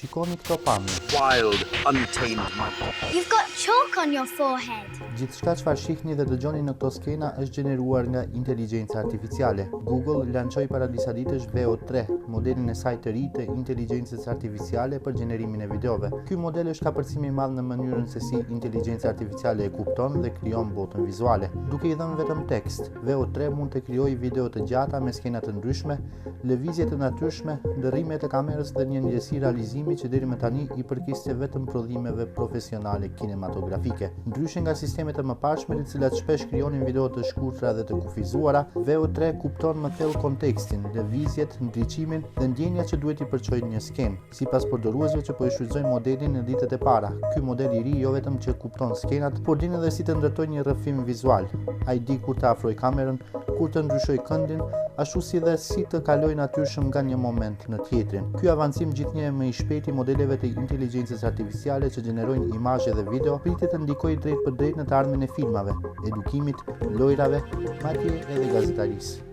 Shikoni këto pamje. Wild, untamed might. You've got chalk on your forehead. Gjithçka çfarë shihni dhe dëgjoni në këto skena është gjeneruar nga inteligjenca artificiale. Google lançoi para disa ditësh VO3, modelin e saj të ri të inteligjencës artificiale për gjenerimin e videove. Ky model është kapërcimi i madh në mënyrën se si inteligjenca artificiale e kupton dhe krijon botën vizuale. Duke i dhënë vetëm tekst, VO3 mund të krijojë video të gjata me skena të ndryshme, lëvizje të natyrshme, ndërrime të kamerës dhe një ndjesi realizimi që deri më tani i përkiste vetëm prodhimeve profesionale kinematografike. Ndryshe nga sistemet e mëparshme, të cilat shpesh krijonin video të shkurtra dhe të kufizuara, VO3 kupton më thellë kontekstin, lëvizjet, ndriçimin dhe ndjenjat që duhet i përçojë një skenë. Sipas përdoruesve që po i shfrytëzojnë modelin në ditët e para, ky model i ri jo vetëm që kupton skenat, por din edhe si të ndërtojë një rrëfim vizual. Ai di kur të afrojë kamerën, kur të ndryshojë këndin, ashtu si dhe si të kalojë natyrshëm nga një moment në tjetrin. Ky avancim gjithnjë më i shpejt i modeleve të inteligjencës artificiale që gjenerojnë imazhe dhe video pritet të ndikojë drejt për drejt në të ardhmen e filmave, edukimit, lojrave, madje edhe gazetarisë.